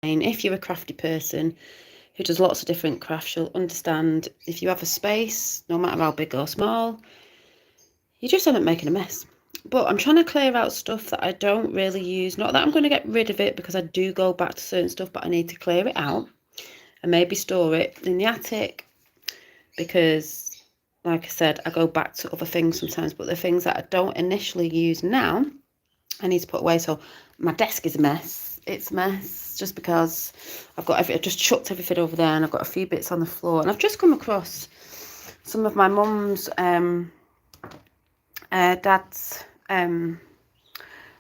If you're a crafty person who does lots of different crafts, you'll understand if you have a space, no matter how big or small, you just end up making a mess. But I'm trying to clear out stuff that I don't really use. Not that I'm going to get rid of it, because I do go back to certain stuff, but I need to clear it out and maybe store it in the attic, because, like I said, I go back to other things sometimes, but the things that I don't initially use now, I need to put away. So my desk is a mess. It's a mess just because I've just chucked everything over there, and I've got a few bits on the floor. And I've just come across some of my mum's dad's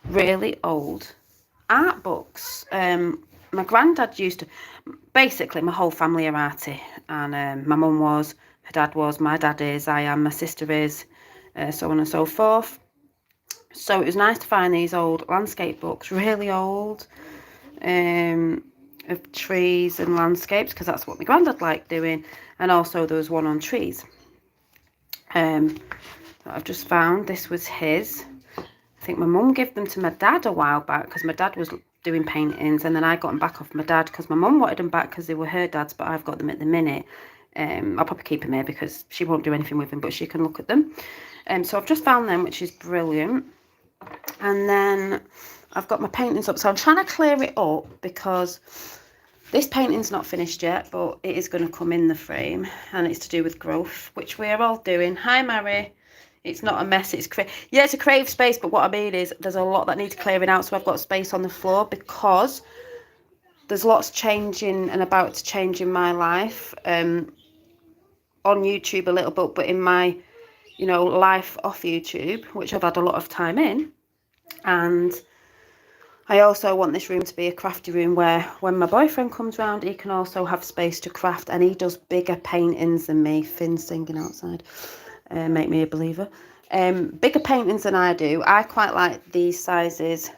really old art books. My granddad used to, basically my whole family are arty, and my mum was, her dad was, my dad is, I am, my sister is, so on and so forth. So it was nice to find these old landscape books, really old, of trees and landscapes, because that's what my granddad liked doing. And also there was one on trees that I've just found. This was his. I think my mum gave them to my dad a while back, because my dad was doing paintings, and then I got them back off my dad because my mum wanted them back because they were her dad's, but I've got them at the minute. I'll probably keep them here because she won't do anything with them, but she can look at them. So I've just found them, which is brilliant. And then I've got my paintings up, so I'm trying to clear it up because this painting's not finished yet, but it is going to come in the frame, and it's to do with growth, which we are all doing. Hi, Mary. It's not a mess. It's it's a creative space, but what I mean is there's a lot that needs clearing out, so I've got space on the floor because there's lots changing and about to change in my life. On YouTube a little bit, but in my, life off YouTube, which I've had a lot of time in. And I also want this room to be a crafty room where when my boyfriend comes round, he can also have space to craft, and he does bigger paintings than me. Finn's singing outside. Make me a believer. Bigger paintings than I do. I quite like these sizes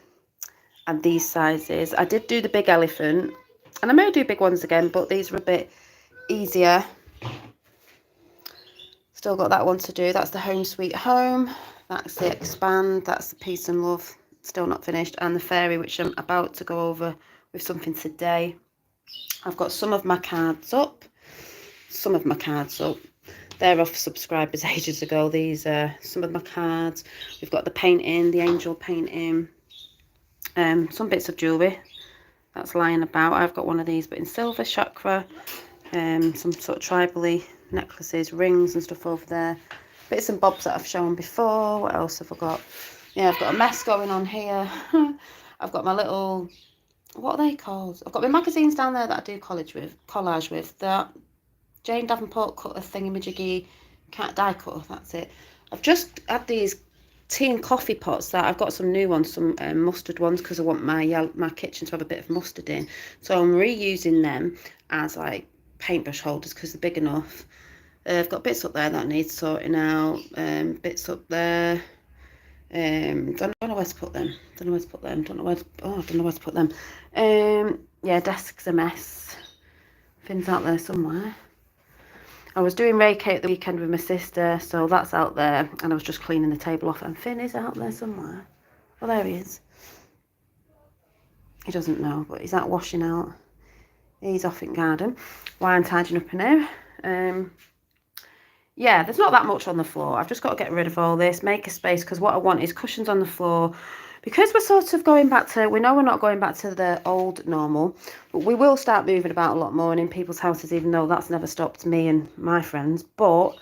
and these sizes. I did do the big elephant, and I may do big ones again, but these are a bit easier. Still got that one to do. That's the Home Sweet Home. That's the Expand. That's the Peace and Love. Still not finished. And the Fairy, which I'm about to go over with something today. I've got some of my cards up. They're off subscribers ages ago. These are some of my cards. We've got the painting, the angel painting. Some bits of jewellery that's lying about. I've got one of these, but in silver chakra. Some sort of tribally necklaces, rings and stuff over there. Bits and bobs that I've shown before. What else have I got? Yeah, I've got a mess going on here. I've got my little, what are they called? I've got my magazines down there that I do collage with. That Jane Davenport cut a thingamajiggy cat die cutter, that's it. I've just had these tea and coffee pots that I've got some new ones, some mustard ones, because I want my kitchen to have a bit of mustard in. So I'm reusing them as like paintbrush holders because they're big enough. I've got bits up there that need sorting out, bits up there. Don't know where to put them. I don't know where to put them. Yeah, desk's a mess. Finn's out there somewhere. I was doing Reiki at the weekend with my sister, so that's out there, and I was just cleaning the table off, and Finn is out there somewhere. Oh, there he is. He doesn't know, but he's out washing out. He's off in garden while I'm tidying up in here. Yeah, there's not that much on the floor. I've just got to get rid of all this, make a space, because what I want is cushions on the floor. Because we're sort of going back to, we know we're not going back to the old normal, but we will start moving about a lot more and in people's houses, even though that's never stopped me and my friends. But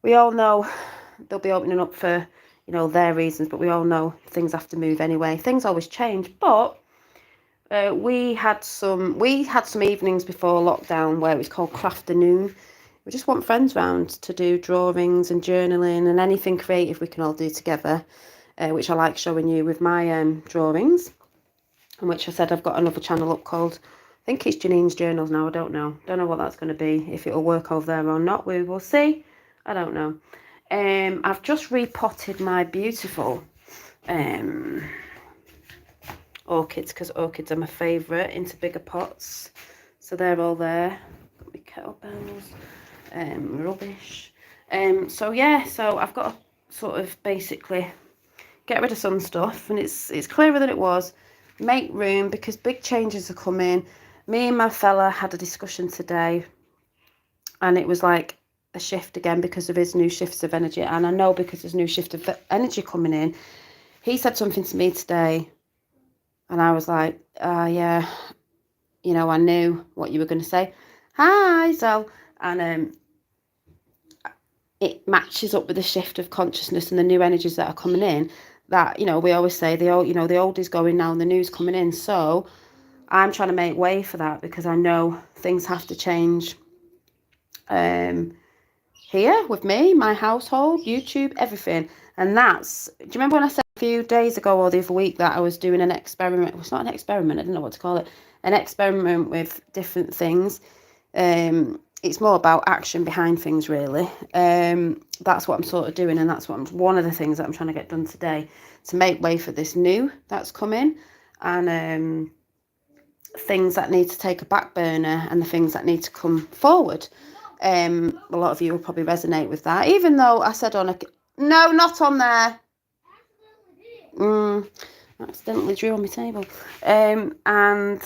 we all know they'll be opening up for, their reasons, but we all know things have to move anyway. Things always change, but we had some evenings before lockdown where it was called Crafternoon. We just want friends round to do drawings and journaling and anything creative we can all do together, which I like showing you with my drawings, and which I said I've got another channel up called, I think it's Janine's Journals now, I don't know what that's going to be, if it'll work over there or not, we will see, I don't know. I've just repotted my beautiful orchids, because orchids are my favourite, into bigger pots, so they're all there. Got my kettlebells. Rubbish. So I've got to sort of basically get rid of some stuff, and it's clearer than it was. make room because big changes are coming. Me and my fella had a discussion today, and it was like a shift again because of his new shifts of energy. And I know because there's new shift of energy coming in. He said something to me today, and I was like, yeah, you know, I knew what you were going to say. Hi, so, and it matches up with the shift of consciousness and the new energies that are coming in. That, you know, we always say the old is going now and the new's coming in. So I'm trying to make way for that because I know things have to change here with me, my household, YouTube, everything. And that's, do you remember when I said a few days ago or the other week that I was doing an experiment? Well, it's not an experiment, I don't know what to call it. An experiment with different things. It's more about action behind things, really. That's what I'm sort of doing, and that's one of the things that I'm trying to get done today to make way for this new that's coming, and things that need to take a back burner and the things that need to come forward. A lot of you will probably resonate with that, even though I said on a... No, not on there. Accidentally drew on my table. And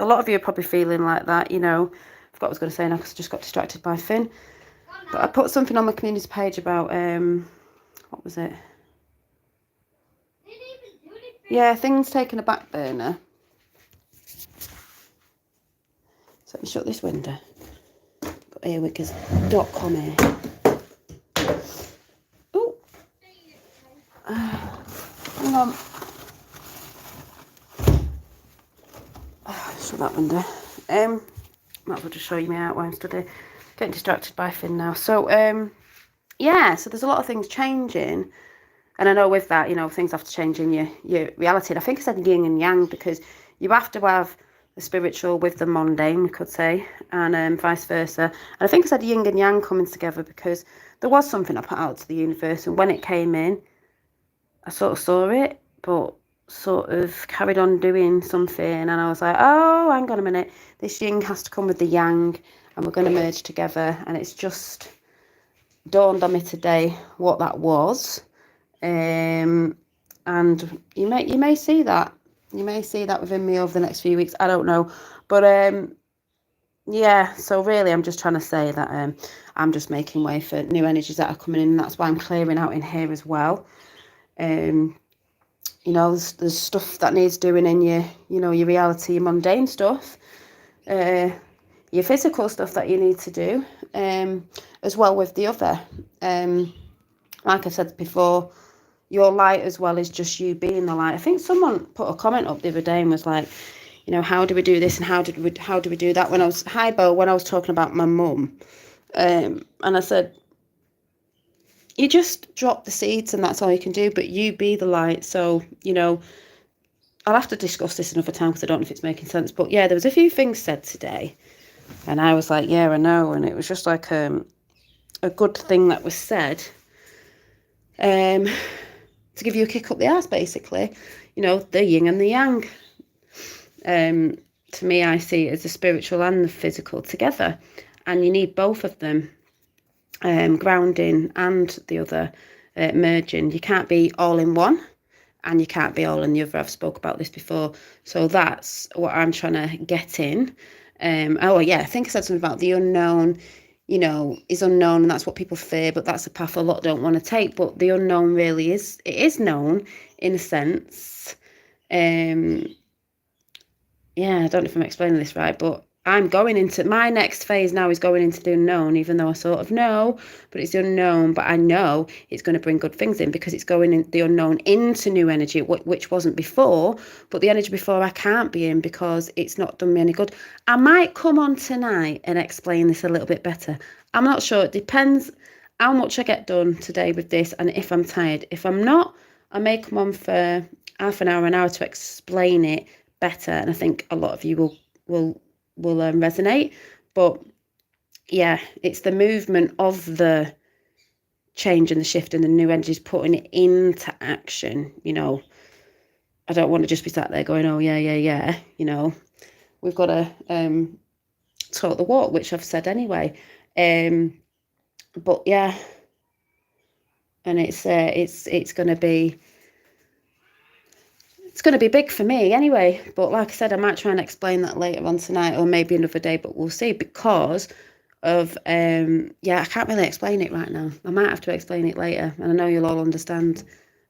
a lot of you are probably feeling like that, you know. I forgot what I was going to say now because I just got distracted by Finn. But I put something on my community page about, what was it? Yeah, things taking a back burner. So let me shut this window. Got earwiggers.com here. Oh, hang on. Shut that window. Might as well just show you my outline study. Getting distracted by Finn now. So, yeah, so there's a lot of things changing. And I know with that, you know, things have to change in your reality. And I think I said yin and yang because you have to have the spiritual with the mundane, we could say, and vice versa. And I think I said yin and yang coming together because there was something I put out to the universe. And when it came in, I sort of saw it, but sort of carried on doing something. And I was like, oh, hang on a minute. This yin has to come with the yang and we're going to merge together. And it's just dawned on me today what that was. And you may see that. You may see that within me over the next few weeks. I don't know. But yeah, so really I'm just trying to say that I'm just making way for new energies that are coming in, and that's why I'm clearing out in here as well. You know, there's stuff that needs doing in your reality, your mundane stuff, your physical stuff that you need to do, as well with the other. Like I said before, your light as well is just you being the light. I think someone put a comment up the other day and was like, you know, how do we do this and how do we do that? When I was talking about my mum, and I said, you just drop the seeds and that's all you can do, but you be the light. So, you know, I'll have to discuss this another time because I don't know if it's making sense. But yeah, there was a few things said today and I was like, yeah, I know. And it was just like a good thing that was said to give you a kick up the arse, basically. You know, the yin and the yang. To me, I see it as the spiritual and the physical together. And you need both of them. Grounding and the other merging. You can't be all in one and you can't be all in the other. I've spoke about this before. So that's what I'm trying to get in. Oh yeah, I think I said something about the unknown, you know, is unknown and that's what people fear, but that's a path a lot don't want to take. But the unknown really is known in a sense. Yeah, I don't know if I'm explaining this right, but I'm going into my next phase now is going into the unknown, even though I sort of know, but it's the unknown. But I know it's going to bring good things in because it's going in the unknown into new energy, which wasn't before. But the energy before I can't be in because it's not done me any good. I might come on tonight and explain this a little bit better. I'm not sure. It depends how much I get done today with this and if I'm tired. If I'm not, I may come on for half an hour to explain it better. And I think a lot of you will resonate. But yeah, it's the movement of the change and the shift and the new energies, putting it into action. You know, I don't want to just be sat there going, oh yeah, you know, we've got to talk the walk, which I've said anyway. But yeah, and it's going to be it's going to be big for me anyway. But like I said, I might try and explain that later on tonight, or maybe another day, but we'll see, because of yeah, I can't really explain it right now. I might have to explain it later, and I know you'll all understand.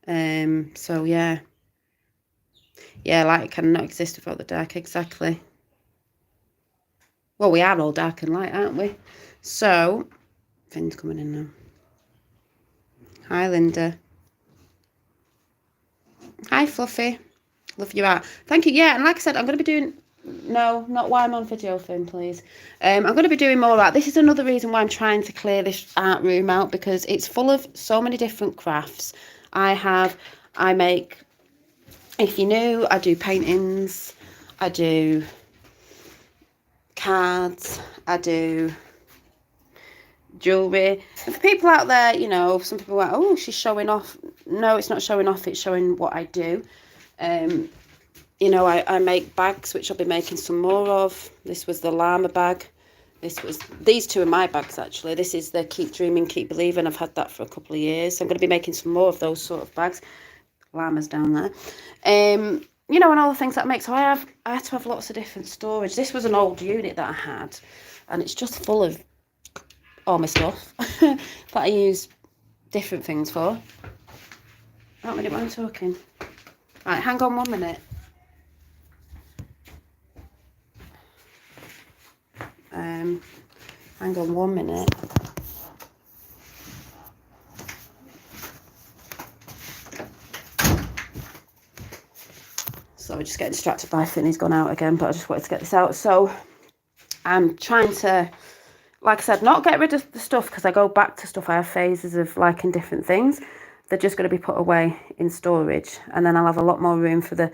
So yeah, light cannot exist without the dark. Exactly. Well, we are all dark and light, aren't we? So Finn's coming in now. Hi, Linda. Hi, Fluffy. Love you out. Thank you. Yeah, and like I said, I'm going to be doing... No, not why I'm on video, Finn, please. I'm going to be doing more of that. This is another reason why I'm trying to clear this art room out, because it's full of so many different crafts. I make... If you're new, I do paintings. I do cards. I do jewellery. And for people out there, you know, some people are like, oh, she's showing off. No, it's not showing off, it's showing what I do. You know, I make bags, which I'll be making some more of. This was the llama bag. These two are my bags, actually. This is the Keep Dreaming, Keep Believing. I've had that for a couple of years. So I'm going to be making some more of those sort of bags. Llamas down there. You know, and all the things that I make. So I had to have lots of different storage. This was an old unit that I had, and it's just full of all my stuff that I use different things for. How many am I talking? Right, hang on 1 minute. Hang on 1 minute. So we're just getting distracted by Finn. He's gone out again, but I just wanted to get this out. So I'm trying to, like I said, not get rid of the stuff, because I go back to stuff. I have phases of liking different things. They're just going to be put away in storage, and then I'll have a lot more room for the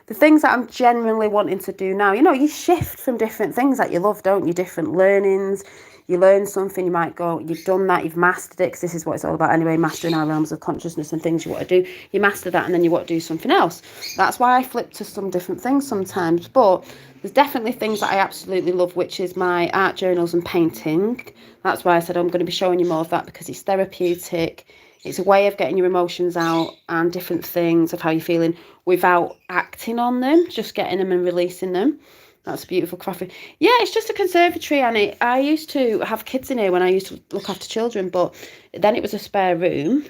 things that I'm genuinely wanting to do now. You know, you shift from different things that you love, don't you? Different learnings. You learn something, you might go, you've done that, you've mastered it, because this is what it's all about anyway, mastering our realms of consciousness and things you want to do. You master that, and then you want to do something else. That's why I flip to some different things sometimes. But there's definitely things that I absolutely love, which is my art journals and painting. That's why I said I'm going to be showing you more of that, because it's therapeutic. It's a way of getting your emotions out and different things of how you're feeling without acting on them, just getting them and releasing them. That's a beautiful craft. Yeah, it's just a conservatory, and I used to have kids in here when I used to look after children, but then it was a spare room,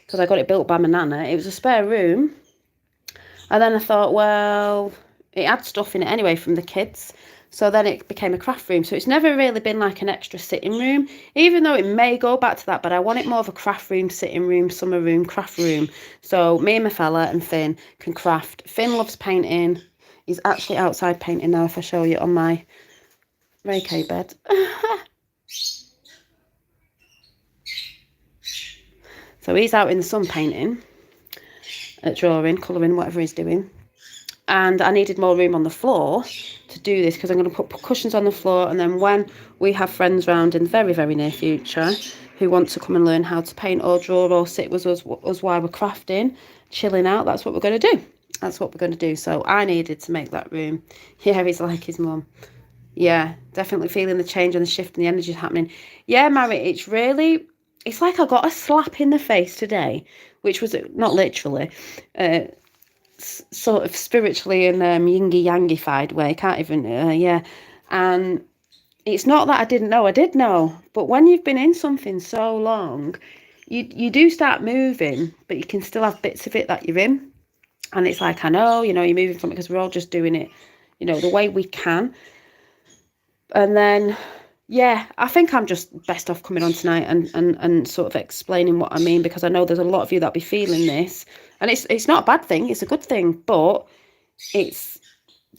because I got it built by my nana. It was a spare room, and then I thought, well, it had stuff in it anyway from the kids, so then it became a craft room. So it's never really been like an extra sitting room, even though it may go back to that, but I want it more of a craft room, sitting room, summer room, craft room. So me and my fella and Finn can craft. Finn loves painting. He's actually outside painting now, if I show you on my Reiki bed. So he's out in the sun painting, drawing, colouring, whatever he's doing. And I needed more room on the floor to do this, because I'm going to put cushions on the floor. And then when we have friends round in the very, very near future who want to come and learn how to paint or draw or sit with us while we're crafting, chilling out, that's what we're going to do. That's what we're going to do. So I needed to make that room. Yeah, he's like his mum. Yeah, definitely feeling the change and the shift and the energy happening. Yeah, Mary, it's like I got a slap in the face today, which was not literally, sort of spiritually and yingy-yangified way. Can't even, yeah. And it's not that I didn't know. I did know. But when you've been in something so long, you do start moving, but you can still have bits of it that you're in. And it's like, I know, you know, you're moving from it, because we're all just doing it, you know, the way we can. And then, yeah, I think I'm just best off coming on tonight and sort of explaining what I mean, because I know there's a lot of you that'll be feeling this. And it's not a bad thing, it's a good thing, but it's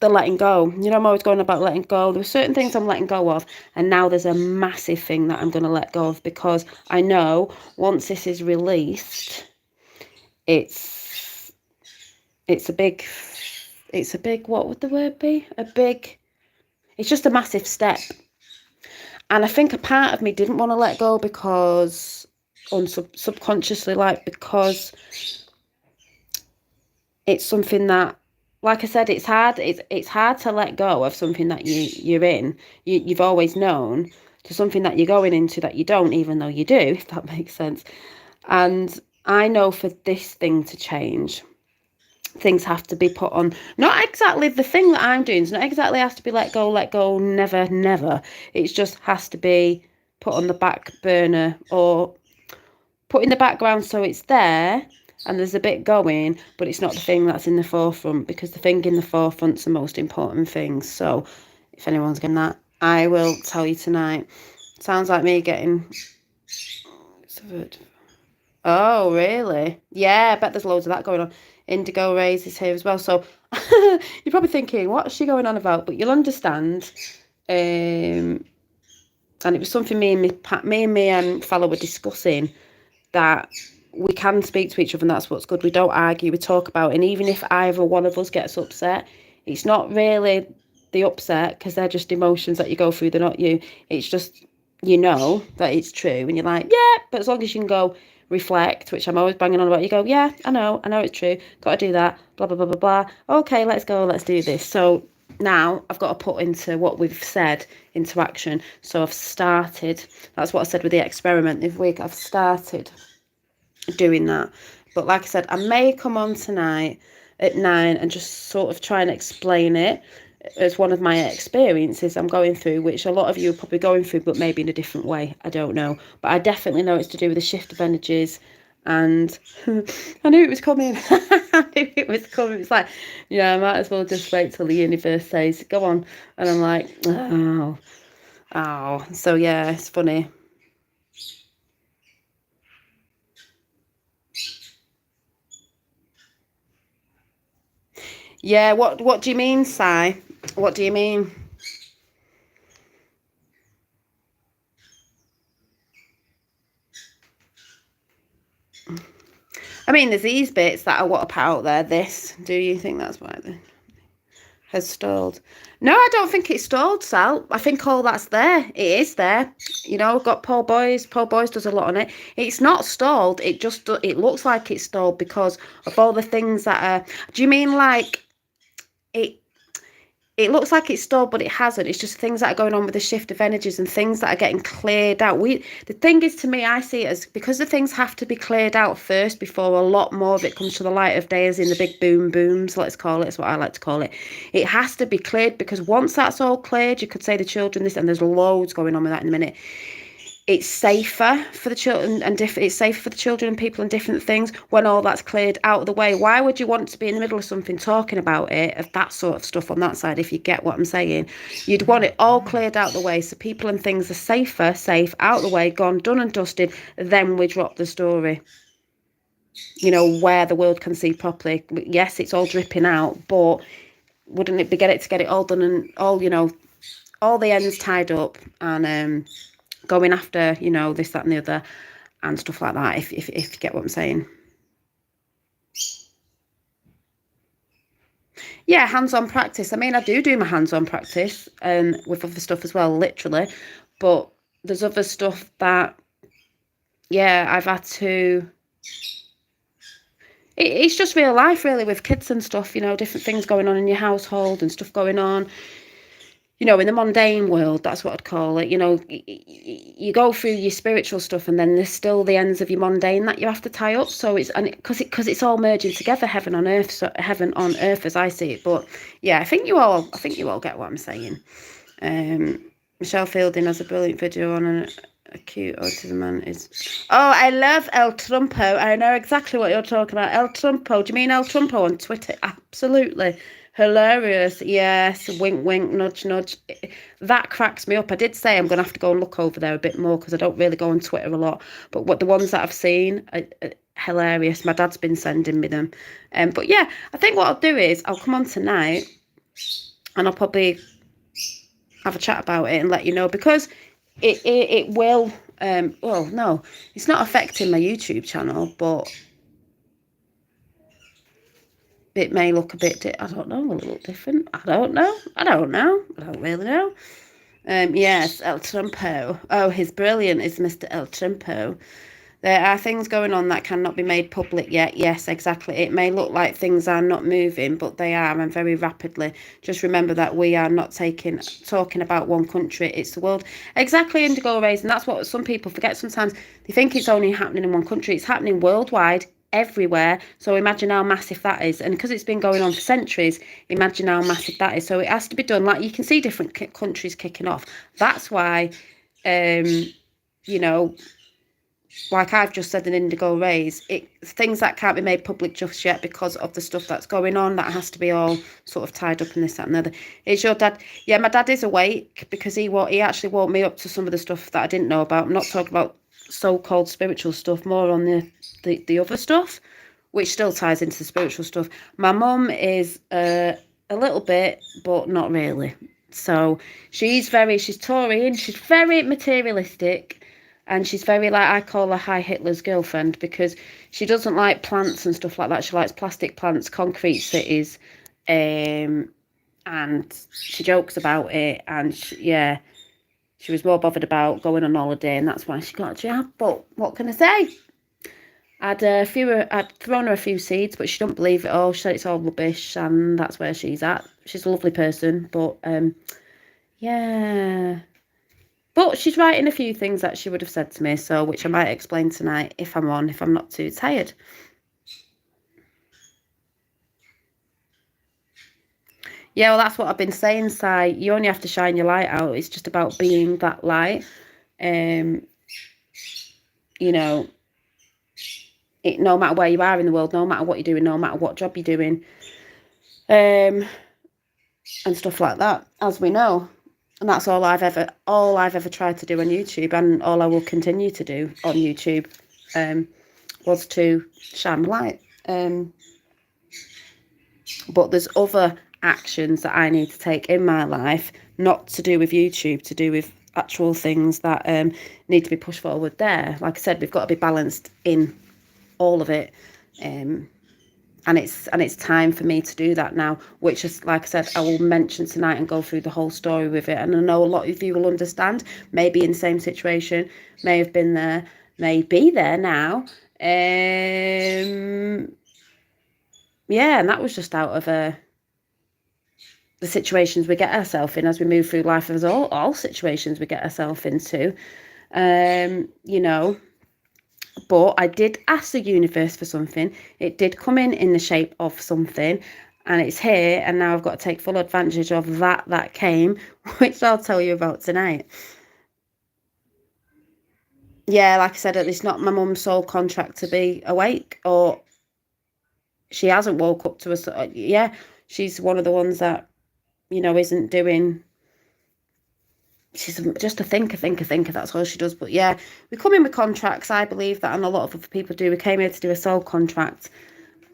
the letting go. You know, I'm always going about letting go. There were certain things I'm letting go of, and now there's a massive thing that I'm going to let go of, because I know once this is released, it's a big, what would the word be? It's just a massive step. And I think a part of me didn't want to let go, because subconsciously, like, because it's something that, like I said, it's hard. It's hard to let go of something that you're in. You've always known, to something that you're going into that you don't, even though you do, if that makes sense. And I know for this thing to change, things have to be put on. Not exactly the thing that I'm doing. It's not exactly has to be let go, never, never. It just has to be put on the back burner or put in the background so it's there and there's a bit going, but it's not the thing that's in the forefront, because the thing in the forefront's the most important thing. So if anyone's getting that, I will tell you tonight. Sounds like me getting... Oh, really? Yeah, I bet there's loads of that going on. Indigo Rays is here as well. So you're probably thinking, what's she going on about? But you'll understand. And it was something me and Falla were discussing, that we can speak to each other, and that's what's good. We don't argue, we talk about it. And even if either one of us gets upset, it's not really the upset, because they're just emotions that you go through, they're not you. It's just, you know that it's true, and you're like, yeah, but as long as you can go reflect, which I'm always banging on about, you go, yeah, I know it's true, got to do that, blah blah blah blah blah, okay, let's go, let's do this. So now I've got to put into what we've said into action. So I've started, that's what I said with the experiment this week, I've started doing that. But like I said, I may come on tonight at 9 and just sort of try and explain it as one of my experiences I'm going through, which a lot of you are probably going through, but maybe in a different way. I don't know. But I definitely know it's to do with the shift of energies. And I knew it was coming. I knew it was coming. It's like, yeah, I might as well just wait till the universe says, go on. And I'm like, oh. So yeah, it's funny. Yeah, what do you mean, Si? What do you mean? I mean, there's these bits that are what up out there. This, do you think that's why it has stalled? No, I don't think it's stalled, Sal. I think all that's there. It is there. You know, got Paul Boyes. Paul Boyes does a lot on it. It's not stalled. It just, it looks like it's stalled because of all the things that are... Do you mean like it looks like it's stalled, but it hasn't. It's just things that are going on with the shift of energies and things that are getting cleared out. The thing is, to me, I see it as, because the things have to be cleared out first before a lot more of it comes to the light of day, as in the big booms, let's call it. It's what I like to call it. It has to be cleared, because once that's all cleared, you could say the children this, and there's loads going on with that in a minute. It's safer for the children, and it's safer for the children and people and different things when all that's cleared out of the way. Why would you want to be in the middle of something talking about it, of that sort of stuff on that side, if you get what I'm saying? You'd want it all cleared out of the way so people and things are safe, out of the way, gone, done and dusted. Then we drop the story, you know, where the world can see properly. Yes, it's all dripping out, but wouldn't it be get it all done and all, you know, all the ends tied up, and going after, you know, this, that and the other and stuff like that, if you get what I'm saying. Yeah, hands-on practice. I mean, I do my hands-on practice with other stuff as well, literally, but there's other stuff that, yeah, I've had to... It's just real life, really, with kids and stuff, you know, different things going on in your household and stuff going on, you know, in the mundane world, that's what I'd call it. You know, you go through your spiritual stuff, and then there's still the ends of your mundane that you have to tie up. So it's, and because it's all merging together, heaven on earth, so heaven on earth as I see it. But yeah, I think you all get what I'm saying. Michelle Fielding has a brilliant video on a cute autism man is... Oh, I love El Trumpo. I know exactly what you're talking about. El Trumpo. Do you mean El Trumpo on Twitter? Absolutely. Hilarious. Yes. Wink, wink, nudge, nudge. That cracks me up. I did say I'm going to have to go and look over there a bit more, because I don't really go on Twitter a lot. But what the ones that I've seen are hilarious. My dad's been sending me them. But yeah, I think what I'll do is I'll come on tonight and I'll probably have a chat about it and let you know, because it will, well, no, it's not affecting my YouTube channel, but it may look a bit, I don't know, a little different. I don't really know. Yes, El Trumpo. Oh, he's brilliant, is Mr. El Trumpo. There are things going on that cannot be made public yet. Yes, exactly. It may look like things are not moving, but they are, and very rapidly. Just remember that we are not talking about one country. It's the world. Exactly, Indigo Rays, and that's what some people forget sometimes. They think it's only happening in one country. It's happening worldwide. everywhere. So imagine how massive that is. And because it's been going on for centuries, imagine how massive that is. So it has to be done. Like, you can see different countries kicking off. That's why, you know, like I've just said, an Indigo Rays, things that can't be made public just yet because of the stuff that's going on, that has to be all sort of tied up in this, that and the other. Is your dad? Yeah, my dad is awake, because he actually woke me up to some of the stuff that I didn't know about. I'm not talking about so-called spiritual stuff, more on the other stuff, which still ties into the spiritual stuff. My mum is a little bit, but not really. So she's Taurian, she's very materialistic. And she's very, like, I call her High Hitler's girlfriend, because she doesn't like plants and stuff like that. She likes plastic plants, concrete cities, and she jokes about it. And she was more bothered about going on holiday, and that's why she got a job. But what can I say? I'd thrown her a few seeds, but she don't believe it all. She said it's all rubbish, and that's where she's at. She's a lovely person, but yeah. But she's writing a few things that she would have said to me, so which I might explain tonight if I'm not too tired. Yeah, well, that's what I've been saying, Sai. You only have to shine your light out. It's just about being that light. You know, no matter where you are in the world, no matter what you're doing, no matter what job you're doing, and stuff like that, as we know. And that's all I've ever tried to do on YouTube, and all I will continue to do on YouTube, was to shine light. But there's other actions that I need to take in my life, not to do with YouTube, to do with actual things that need to be pushed forward there. Like I said, we've got to be balanced in all of it. And it's time for me to do that now, which is, like I said, I will mention tonight and go through the whole story with it. And I know a lot of you will understand, maybe in the same situation, may have been there, may be there now. Yeah, and that was just out of the situations we get ourselves in as we move through life, as all situations we get ourselves into, you know. But I did ask the universe for something. It did come in the shape of something, and it's here. And now I've got to take full advantage of that came, which I'll tell you about tonight. Yeah, like I said, it's not my mum's sole contract to be awake, or she hasn't woke up to us. Yeah, she's one of the ones that, you know, isn't doing. She's just a thinker. That's all she does. But yeah, we come in with contracts. I believe that, and a lot of other people do. We came here to do a soul contract,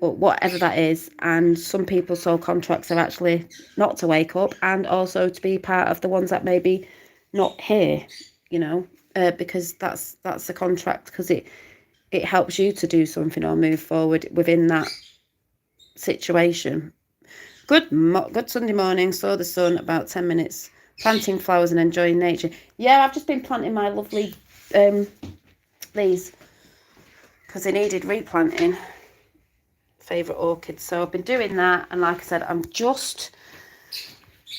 or whatever that is. And some people's soul contracts are actually not to wake up, and also to be part of the ones that may be not here, you know, because that's the contract, because it helps you to do something or move forward within that situation. Good Sunday morning. Saw the sun about 10 minutes. Planting flowers and enjoying nature. Yeah, I've just been planting my lovely these, because they needed replanting. Favourite orchids. So I've been doing that, and like I said, I'm just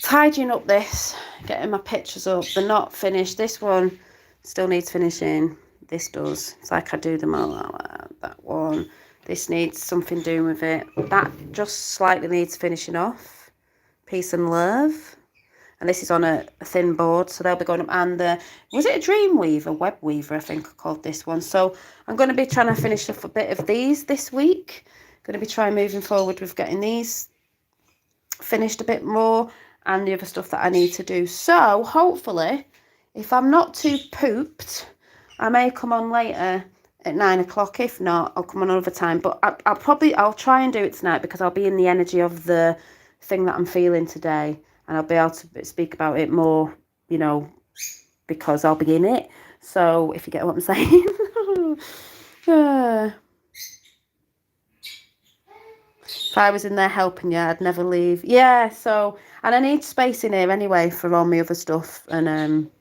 tidying up this, getting my pictures up. They're not finished. This one still needs finishing. This does. It's like I do them all like that. That one. This needs something doing with it. That just slightly needs finishing off. Peace and love. And this is on a thin board, so they'll be going up. And was it a Dreamweaver, Web Weaver, I think I called this one. So I'm going to be trying to finish off a bit of these this week. Going to be trying moving forward with getting these finished a bit more, and the other stuff that I need to do. So hopefully, if I'm not too pooped, I may come on later at 9 o'clock. If not, I'll come on another time. But I'll try and do it tonight, because I'll be in the energy of the thing that I'm feeling today. And I'll be able to speak about it more, you know, because I'll be in it. So, if you get what I'm saying. If I was in there helping you, I'd never leave. Yeah, so, and I need space in here anyway for all my other stuff. And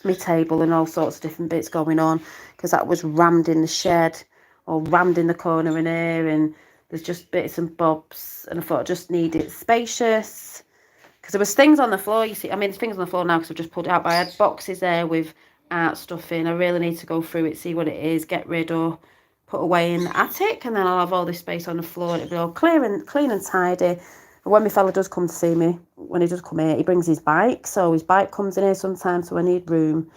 my table and all sorts of different bits going on. Because that was rammed in the shed, or rammed in the corner in here. And there's just bits and bobs. And I thought I just need it spacious. Because there was things on the floor, you see. I mean, there's things on the floor now because I've just pulled it out. But I had boxes there with art stuff in. I really need to go through it, see what it is, get rid or put away in the attic, and then I'll have all this space on the floor and it'll be all clean and tidy. And when my fella does come to see me, when he does come here, he brings his bike, so his bike comes in here sometimes, so I need room.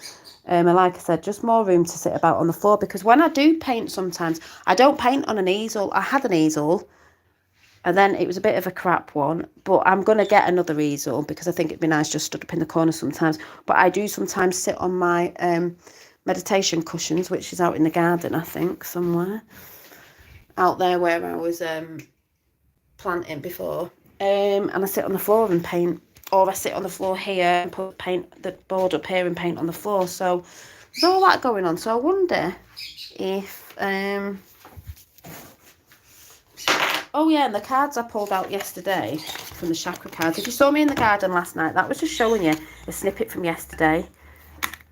And like I said, just more room to sit about on the floor, because when I do paint sometimes, I don't paint on an easel. I had an easel, and then it was a bit of a crap one, but I'm going to get another easel because I think it'd be nice just stood up in the corner sometimes. But I do sometimes sit on my meditation cushions, which is out in the garden, I think, somewhere. Out there where I was planting before. And I sit on the floor and paint. Or I sit on the floor here and put paint the board up here and paint on the floor. So there's all that going on. So I wonder if... Oh yeah, and the cards I pulled out yesterday from the chakra cards. If you saw me in the garden last night, that was just showing you a snippet from yesterday.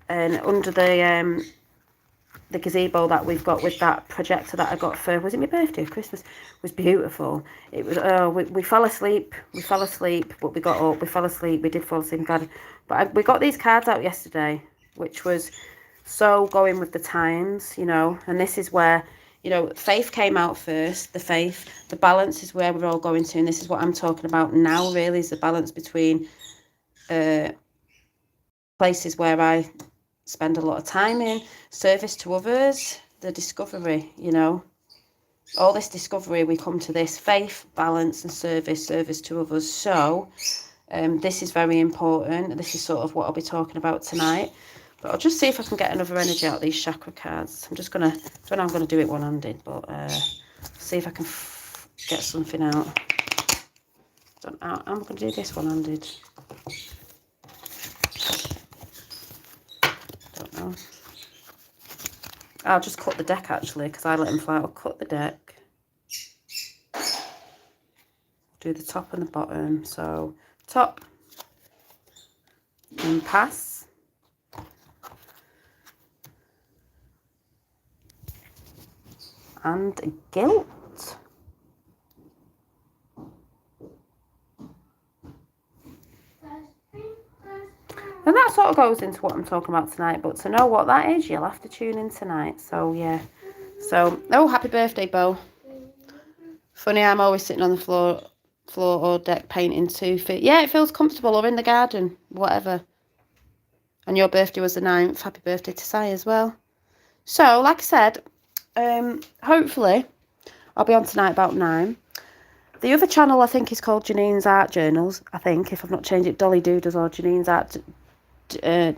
And under the gazebo that we've got with that projector that I got for, was it my birthday or Christmas? Was beautiful. It was, we fell asleep, but we got up, we fell asleep, we did fall asleep in the garden. But we got these cards out yesterday, which was so going with the times, you know, and this is where, you know, faith came out first, the balance is where we're all going to, and this is what I'm talking about now, really, is the balance between places where I spend a lot of time in, service to others, the discovery, you know, all this discovery, we come to this faith, balance and service to others. So this is very important. This is sort of what I'll be talking about tonight. But I'll just see if I can get another energy out of these chakra cards. I'm just going to, so I'm going to do it one-handed, but see if I can get something out. I'm going to do this one-handed. Don't know. I'll just cut the deck, actually, because I let him fly. I'll cut the deck. Do the top and the bottom. So, top. And pass. And guilt. And that sort of goes into what I'm talking about tonight. But to know what that is, you'll have to tune in tonight. So, yeah. So, oh, happy birthday, Bo. Funny, I'm always sitting on the floor or deck painting too. Yeah, it feels comfortable, or in the garden, whatever. And your birthday was the 9th. Happy birthday to Sai as well. So, like I said, hopefully I'll be on tonight about 9. The other channel I think is called Janine's Art Journals, I think, if I've not changed it, Dolly Doodles or Janine's Art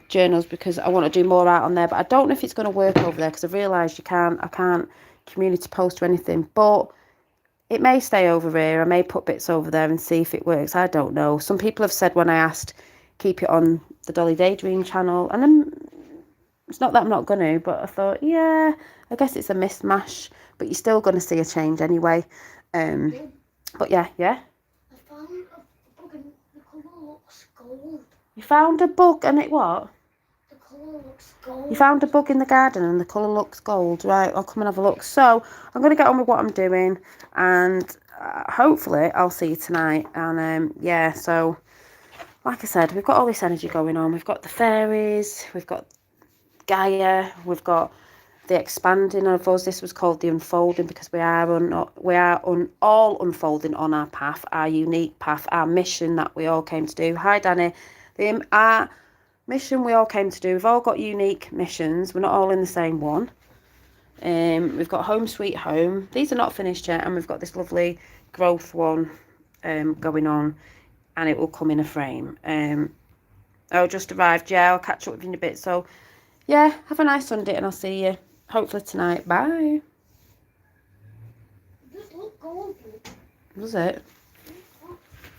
Journals, because I want to do more art on there, but I don't know if it's going to work over there, because I've realised I can't community post or anything, but it may stay over here. I may put bits over there and see if it works. I don't know. Some people have said when I asked, keep it on the Dolly Daydream channel, and it's not that I'm not going to, but I thought, yeah, I guess it's a mismatch, but you're still going to see a change anyway. But yeah. I found a book and the colour looks gold. You found a book and it what? The colour looks gold. You found a book in the garden and the colour looks gold. Right, I'll come and have a look. So I'm going to get on with what I'm doing, and hopefully I'll see you tonight. And yeah, so like I said, we've got all this energy going on. We've got the fairies, we've got Gaia, we've got the expanding of us. This was called the unfolding, because we are all unfolding on our path, our unique path, our mission that we all came to do. Hi, Danny. Our mission we all came to do. We've all got unique missions. We're not all in the same one. We've got Home Sweet Home. These are not finished yet, and we've got this lovely growth one going on, and it will come in a frame. Oh, just arrived. Yeah, I'll catch up with you in a bit. So yeah, have a nice Sunday, and I'll see you hopefully tonight. Bye. Just look gold. Was it?